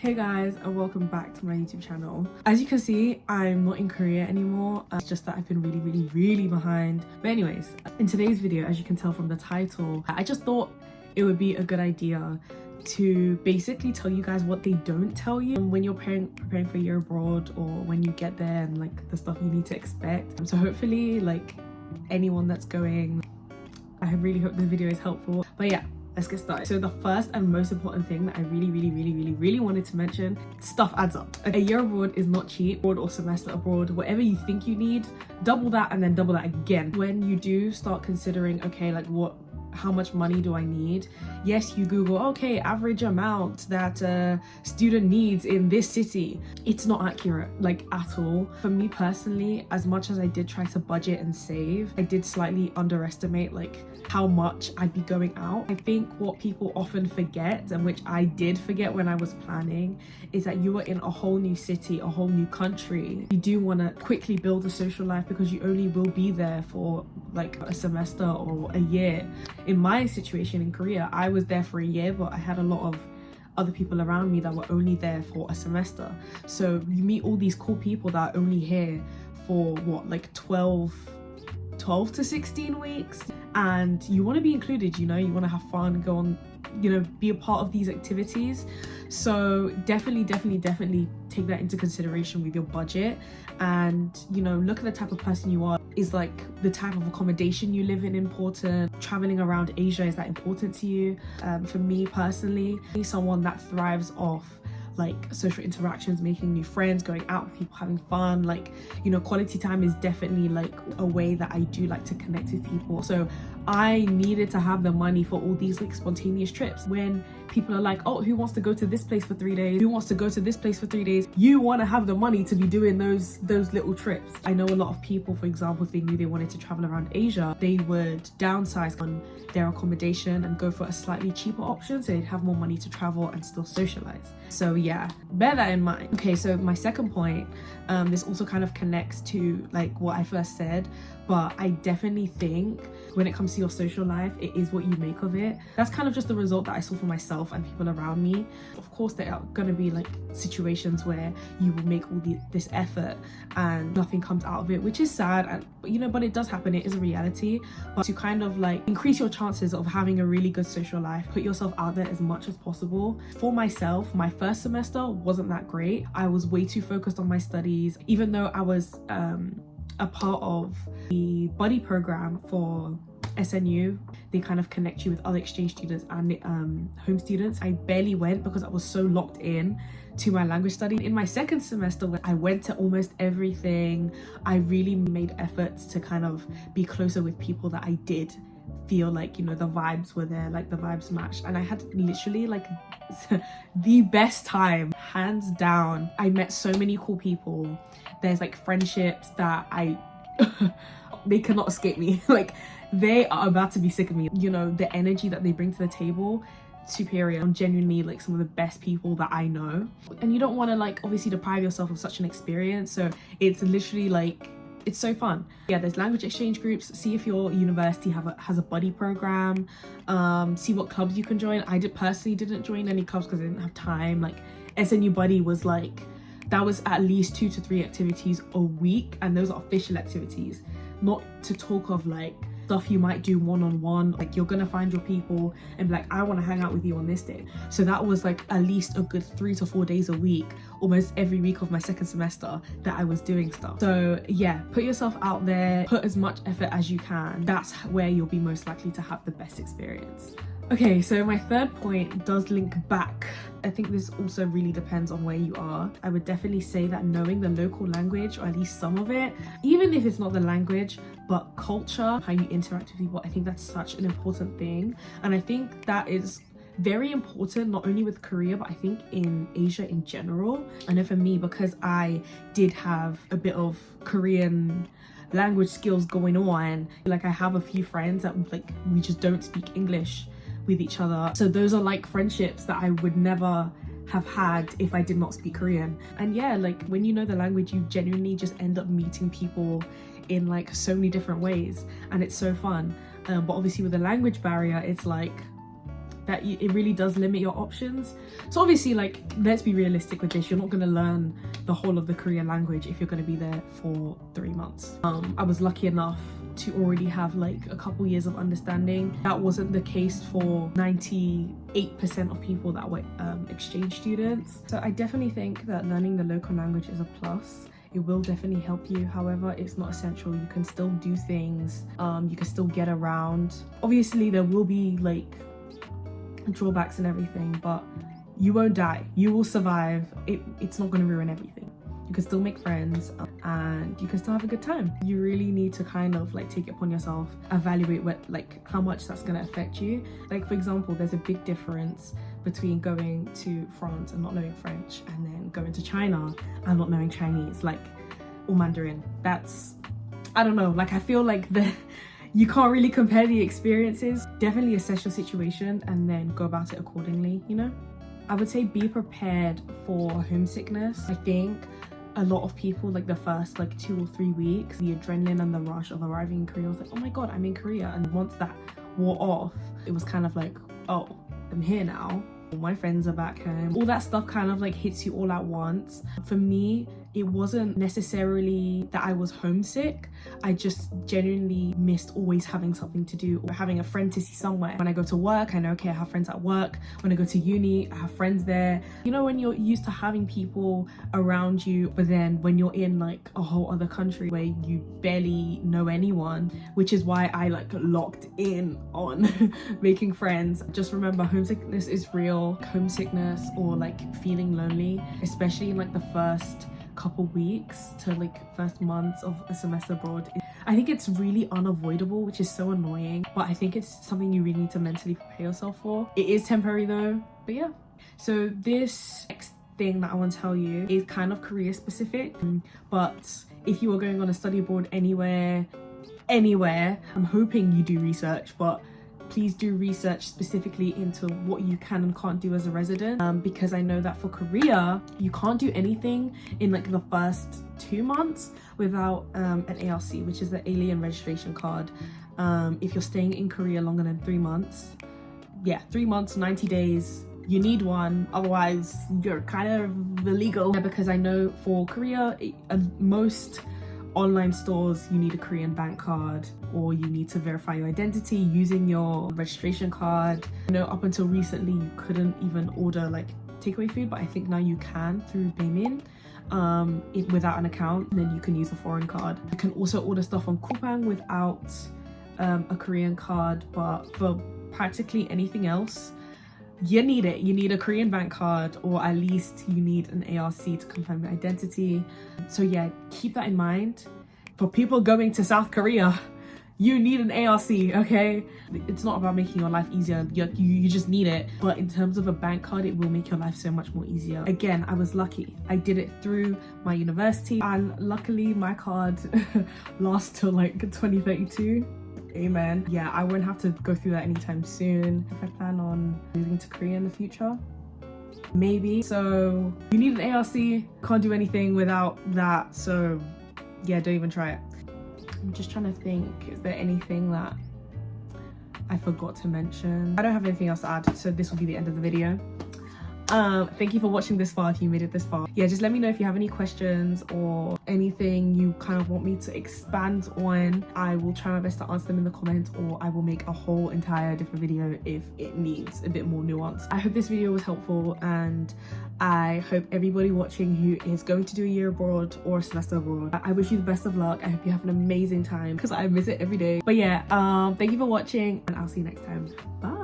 Hey guys, and welcome back to my YouTube channel. As you can see, I'm not in Korea anymore. It's just that I've been really behind. But anyways, in today's video, as you can tell from the title, I just thought it would be a good idea to basically tell you guys what they don't tell you when you're preparing for a year abroad, or when you get there, and like the stuff you need to expect. So hopefully, like anyone that's going, I really hope this video is helpful. But yeah, let's get started. So the first and most important thing that I really wanted to mention, stuff adds up. A year abroad is not cheap. Abroad or semester abroad, whatever you think you need, double that and then double that again. When you do start considering, okay, like how much money do I need? Yes, you Google, okay, average amount that a student needs in this city. It's not accurate, like at all. For me personally, as much as I did try to budget and save, I did slightly underestimate like how much I'd be going out. I think what people often forget, and which I did forget when I was planning, is that you are in a whole new city, a whole new country. You do want to quickly build a social life because you only will be there for like a semester or a year. In my situation in Korea, I was there for a year, but I had a lot of other people around me that were only there for a semester. So you meet all these cool people that are only here for what, like 12 to 16 weeks, and you want to be included, you know, you want to have fun, go on, you know, be a part of these activities. So definitely take that into consideration with your budget, and you know, look at the type of person you are. Is like the type of accommodation you live in important? Traveling around Asia, is that important to you? For me personally, someone that thrives off like social interactions, making new friends, going out with people, having fun, like, you know, quality time is definitely like a way that I do like to connect with people. So I needed to have the money for all these like spontaneous trips. When people are like, oh, who wants to go to this place for 3 days, who wants to go to this place for 3 days, you want to have the money to be doing those little trips. I know a lot of people, for example, if they knew they wanted to travel around Asia, they would downsize on their accommodation and go for a slightly cheaper option, so they'd have more money to travel and still socialize. So yeah, bear that in mind. Okay, so my second point, this also kind of connects to like what I first said, but I definitely think when it comes to your social life, it is what you make of it. That's kind of just the result that I saw for myself and people around me. Of course, there are going to be like situations where you will make all this effort and nothing comes out of it, which is sad, and you know, but it does happen, it is a reality. But to kind of like increase your chances of having a really good social life, put yourself out there as much as possible. For myself, my first semester wasn't that great. I was way too focused on my studies, even though I was a part of the buddy program for SNU. They kind of connect you with other exchange students and home students. I barely went because I was so locked in to my language study. In my second semester, I went to almost everything. I really made efforts to kind of be closer with people that I did feel like, you know, the vibes were there, like the vibes matched, and I had literally like the best time, hands down. I met so many cool people. There's like friendships that they cannot escape me. Like, they are about to be sick of me. You know, the energy that they bring to the table, superior. I'm genuinely like some of the best people that I know, and you don't want to like obviously deprive yourself of such an experience. So it's literally like, it's so fun. Yeah, there's language exchange groups. See if your university has a buddy program. See what clubs you can join. I personally didn't join any clubs because I didn't have time. Like SNU buddy was like, that was at least 2 to 3 activities a week, and those are official activities, not to talk of like stuff you might do one-on-one. Like, you're gonna find your people and be like, I want to hang out with you on this day. So that was like at least a good 3 to 4 days a week, almost every week of my second semester, that I was doing stuff. So yeah, put yourself out there, put as much effort as you can. That's where you'll be most likely to have the best experience. Okay, so my third point does link back. I think this also really depends on where you are. I would definitely say that knowing the local language, or at least some of it, even if it's not the language, but culture, how you interact with people, I think that's such an important thing. And I think that is very important, not only with Korea, but I think in Asia in general. I know for me, because I did have a bit of Korean language skills going on, like I have a few friends that like we just don't speak English with each other. So those are like friendships that I would never have had if I did not speak Korean. And yeah, like when you know the language, you genuinely just end up meeting people in like so many different ways, and it's so fun. But obviously with the language barrier, it's like that it really does limit your options. So obviously, like, let's be realistic with this. You're not going to learn the whole of the Korean language if you're going to be there for 3 months. I was lucky enough to already have like a couple years of understanding. That wasn't the case for 98% of people that were exchange students. So I definitely think that learning the local language is a plus. It will definitely help you. However, it's not essential. You can still do things, you can still get around. Obviously there will be like drawbacks and everything, but you won't die, you will survive. It's not going to ruin everything. You can still make friends and you can still have a good time. You really need to kind of like take it upon yourself, evaluate what, like, how much that's going to affect you. Like, for example, there's a big difference between going to France and not knowing French, and then going to China and not knowing Chinese, like, or Mandarin. That's, I don't know, like, I feel like you can't really compare the experiences. Definitely assess your situation and then go about it accordingly, you know? I would say be prepared for homesickness. I think a lot of people, like, the first like 2 or 3 weeks, the adrenaline and the rush of arriving in Korea was like, oh my god, I'm in Korea. And once that wore off, it was kind of like, oh, I'm here now, my friends are back home. All that stuff kind of like hits you all at once. For me, it wasn't necessarily that I was homesick. I just genuinely missed always having something to do or having a friend to see somewhere. When I go to work, I know, okay, I have friends at work. When I go to uni, I have friends there. You know, when you're used to having people around you, but then when you're in like a whole other country where you barely know anyone, which is why I like locked in on making friends. Just remember, homesickness is real. Homesickness or like feeling lonely, especially in like the first couple weeks to like first months of a semester abroad, I think it's really unavoidable, which is so annoying, but I think it's something you really need to mentally prepare yourself for. It is temporary though, but yeah. So this next thing that I want to tell you is kind of career specific, but if you are going on a study abroad anywhere, I'm hoping you do research, but please do research specifically into what you can and can't do as a resident, because I know that for Korea, you can't do anything in like the first 2 months without an ARC, which is the Alien Registration Card. If you're staying in Korea longer than 3 months, 3 months, 90 days, you need one, otherwise you're kind of illegal. Because I know for Korea, most online stores, you need a Korean bank card, or you need to verify your identity using your registration card. I know up until recently you couldn't even order like takeaway food, but I think now you can through Baemin without an account, and then you can use a foreign card. You can also order stuff on Coupang without a Korean card, but for practically anything else, you need it. You need a Korean bank card, or at least you need an ARC to confirm your identity. So yeah, keep that in mind. For people going to South Korea, you need an ARC, okay? It's not about making your life easier, you just need it. But in terms of a bank card, it will make your life so much more easier. Again, I was lucky. I did it through my university, and luckily my card lasts till like 2032. Amen. Yeah, I won't have to go through that anytime soon. If I plan on moving to Korea in the future, maybe. So you need an ARC, can't do anything without that. So yeah, don't even try it. I'm just trying to think, is there anything that I forgot to mention? I don't have anything else to add, so this will be the end of the video. Thank you for watching this far, if you made it this far. Yeah, just let me know if you have any questions or anything you kind of want me to expand on. I will try my best to answer them in the comments, or I will make a whole entire different video if it needs a bit more nuance. I hope this video was helpful, and I hope everybody watching who is going to do a year abroad or a semester abroad, I wish you the best of luck. I hope you have an amazing time, because I miss it every day. But yeah, thank you for watching, and I'll see you next time. Bye.